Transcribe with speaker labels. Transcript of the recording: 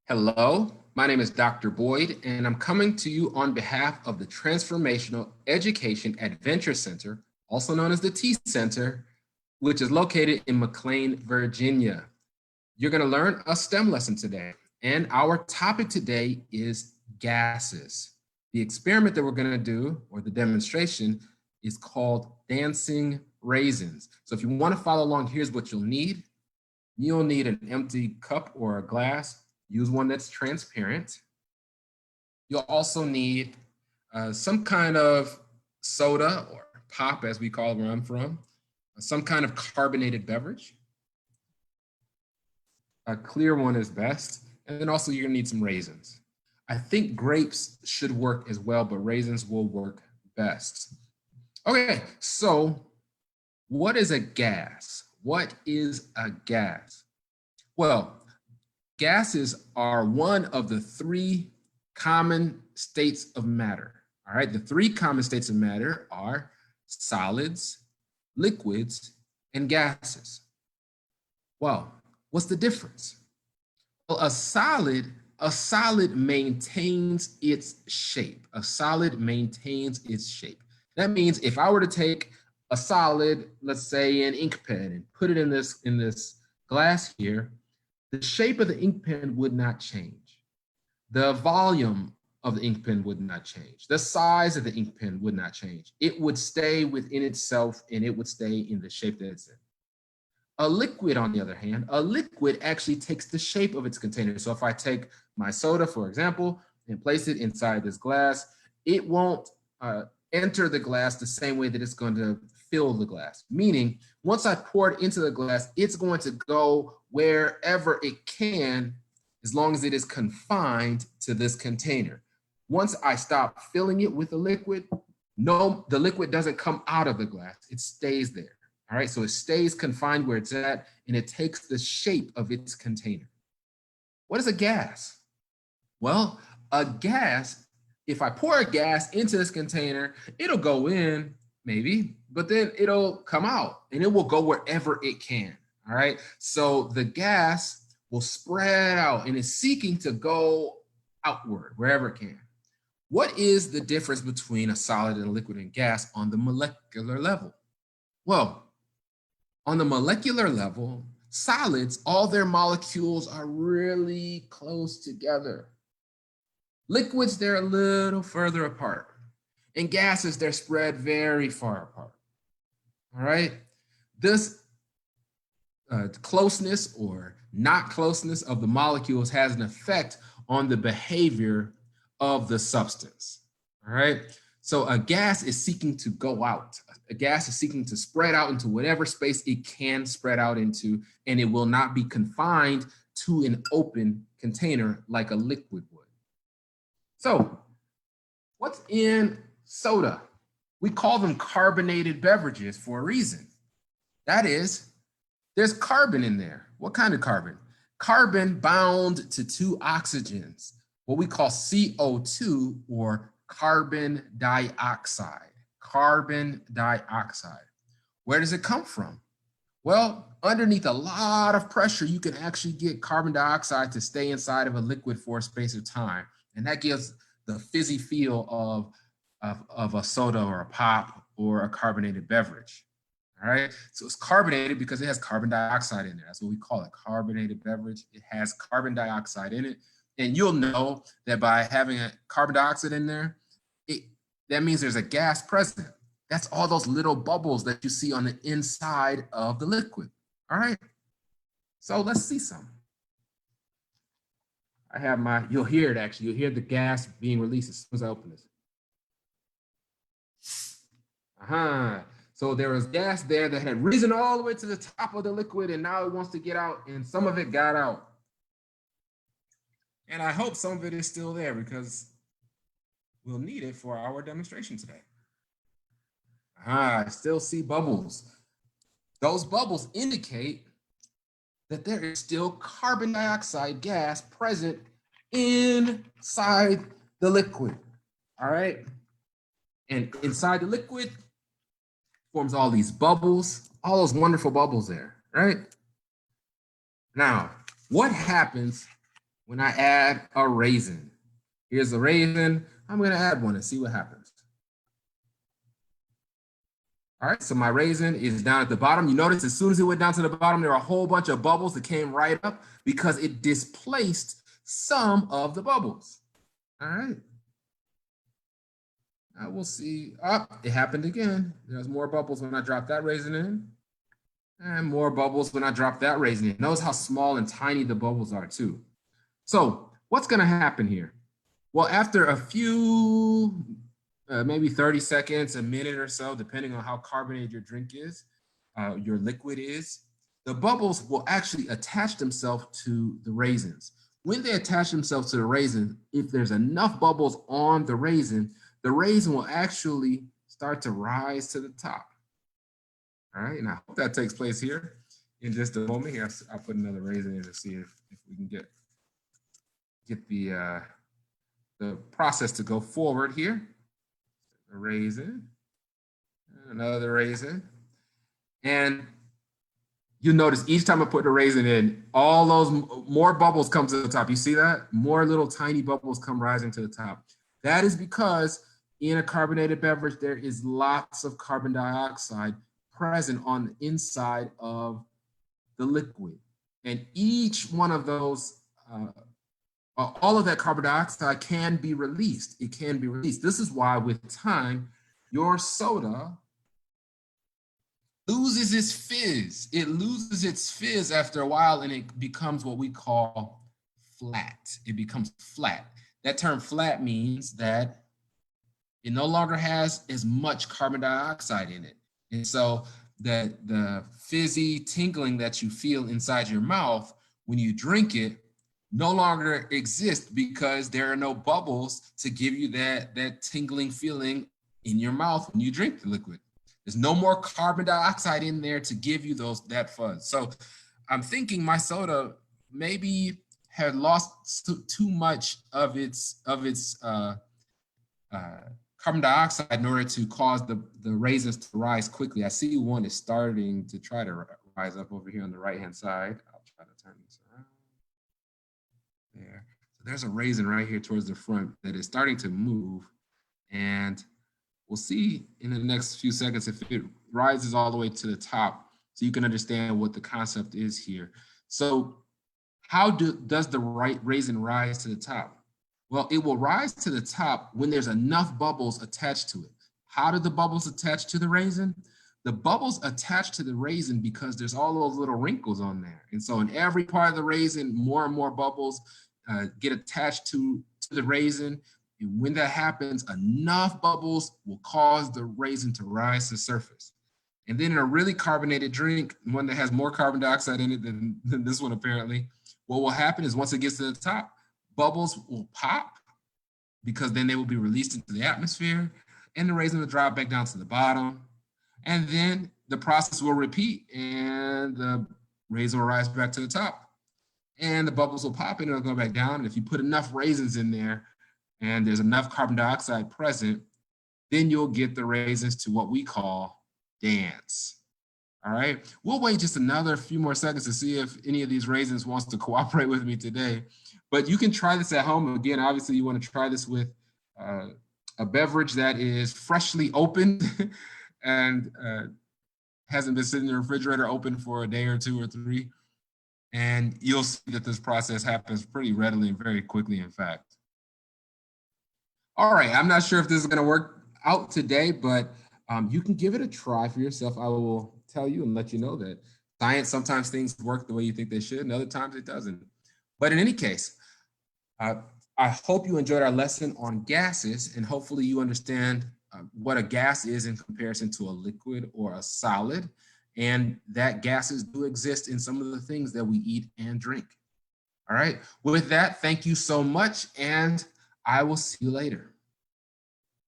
Speaker 1: Hello, my name is Dr. Boyd, and I'm coming to you on behalf of the Transformational Education Adventure Center, also known as the T Center, which is located in McLean, Virginia. You're going to learn a STEM lesson today, and our topic today is gases. The experiment that we're going to do, or the demonstration, is called dancing raisins. So if you want to follow along, here's what you'll need. You'll need an empty cup or a glass. Use one that's transparent. You'll also need some kind of soda or pop, as we call it where I'm from, some kind of carbonated beverage. A clear one is best. And then also you're gonna need some raisins. I think grapes should work as well, but raisins will work best. Okay, so what is a gas? What is a gas? Well, gases are one of the three common states of matter. All right, the three common states of matter are solids, liquids, and gases. Well, what's the difference? Well, a solid maintains its shape. A solid maintains its shape. That means if I were to take a solid, let's say an ink pen, and put it in this glass here, the shape of the ink pen would not change. The volume of the ink pen would not change. The size of the ink pen would not change. It would stay within itself and it would stay in the shape that it's in. A liquid, on the other hand, a liquid actually takes the shape of its container. So if I take my soda, for example, and place it inside this glass, it won't enter the glass the same way that it's going to fill the glass. Meaning, once I pour it into the glass, it's going to go wherever it can, as long as it is confined to this container. Once I stop filling it with the liquid, no, the liquid doesn't come out of the glass. It stays there. All right, so it stays confined where it's at, and it takes the shape of its container. What is a gas? Well, a gas, if I pour a gas into this container, it'll go in, maybe, but then it'll come out and it will go wherever it can. All right, so the gas will spread out and is seeking to go outward wherever it can. What is the difference between a solid and a liquid and gas on the molecular level? Well, on the molecular level, solids, all their molecules are really close together. Liquids, they're a little further apart. And gases, they're spread very far apart. All right? This closeness or not closeness of the molecules has an effect on the behavior of the substance. All right? So a gas is seeking to go out. A gas is seeking to spread out into whatever space it can spread out into, and it will not be confined to an open container like a liquid would. So what's in soda? We call them carbonated beverages for a reason. That is, there's carbon in there. What kind of carbon? Carbon bound to two oxygens, what we call CO2 or carbon dioxide. Carbon dioxide. Where does it come from? Well, underneath a lot of pressure, you can actually get carbon dioxide to stay inside of a liquid for a space of time. And that gives the fizzy feel of a soda or a pop or a carbonated beverage. All right, so it's carbonated because it has carbon dioxide in there. That's what we call it, carbonated beverage. It has carbon dioxide in it. And you'll know that by having a carbon dioxide in there, that means there's a gas present. That's all those little bubbles that you see on the inside of the liquid. All right, so let's see some. I have my, you'll hear it actually. You'll hear the gas being released as soon as I open this. So there was gas there that had risen all the way to the top of the liquid, and now it wants to get out, and some of it got out. And I hope some of it is still there because we'll need it for our demonstration today. I still see bubbles. Those bubbles indicate that there is still carbon dioxide gas present inside the liquid. All right. And inside the liquid forms all these bubbles, all those wonderful bubbles there, right? Now, what happens when I add a raisin? Here's the raisin. I'm going to add one and see what happens. All right, so my raisin is down at the bottom. You notice as soon as it went down to the bottom, there are a whole bunch of bubbles that came right up because it displaced some of the bubbles. All right. Now we'll see. Oh, it happened again. There's more bubbles when I drop that raisin in. And more bubbles when I drop that raisin in. Notice how small and tiny the bubbles are too. So what's going to happen here? Well, after a few, maybe 30 seconds, a minute or so, depending on how carbonated your drink is, your liquid is, the bubbles will actually attach themselves to the raisins. When they attach themselves to the raisin, if there's enough bubbles on the raisin will actually start to rise to the top. All right, and I hope that takes place here in just a moment. Here, I'll put another raisin in to see if we can get the process to go forward here. A raisin, another raisin, and you'll notice each time I put the raisin in, all those more bubbles come to the top. You see that? More little tiny bubbles come rising to the top. That is because in a carbonated beverage, there is lots of carbon dioxide present on the inside of the liquid. And each one of those, all of that carbon dioxide can be released. It can be released. This is why with time, your soda loses its fizz. It loses its fizz after a while and it becomes what we call flat. It becomes flat. That term flat means that it no longer has as much carbon dioxide in it. And so the fizzy tingling that you feel inside your mouth when you drink it no longer exists because there are no bubbles to give you that tingling feeling in your mouth when you drink the liquid. There's no more carbon dioxide in there to give you that fuzz. So I'm thinking my soda maybe had lost too much of its carbon dioxide in order to cause the raisins to rise quickly. I see one is starting to try to rise up over here on the right-hand side. I'll try to turn this around. There. So there's a raisin right here towards the front that is starting to move. And we'll see in the next few seconds if it rises all the way to the top so you can understand what the concept is here. So how does the raisin rise to the top? Well, it will rise to the top when there's enough bubbles attached to it. How do the bubbles attach to the raisin? The bubbles attach to the raisin because there's all those little wrinkles on there. And so in every part of the raisin, more and more bubbles get attached to the raisin. And when that happens, enough bubbles will cause the raisin to rise to the surface. And then in a really carbonated drink, one that has more carbon dioxide in it than this one apparently, what will happen is once it gets to the top, bubbles will pop because then they will be released into the atmosphere and the raisin will drop back down to the bottom. And then the process will repeat and the raisin will rise back to the top and the bubbles will pop and it'll go back down. And if you put enough raisins in there and there's enough carbon dioxide present, then you'll get the raisins to what we call dance. All right, we'll wait just another few more seconds to see if any of these raisins wants to cooperate with me today. But you can try this at home. Again, obviously you want to try this with a beverage that is freshly opened and hasn't been sitting in the refrigerator open for a day or two or three. And you'll see that this process happens pretty readily and very quickly, in fact. All right, I'm not sure if this is going to work out today, but you can give it a try for yourself. I will tell you and let you know that science, sometimes things work the way you think they should, and other times it doesn't. But in any case, I hope you enjoyed our lesson on gases, and hopefully you understand what a gas is in comparison to a liquid or a solid, and that gases do exist in some of the things that we eat and drink. All right, with that, thank you so much, and I will see you later.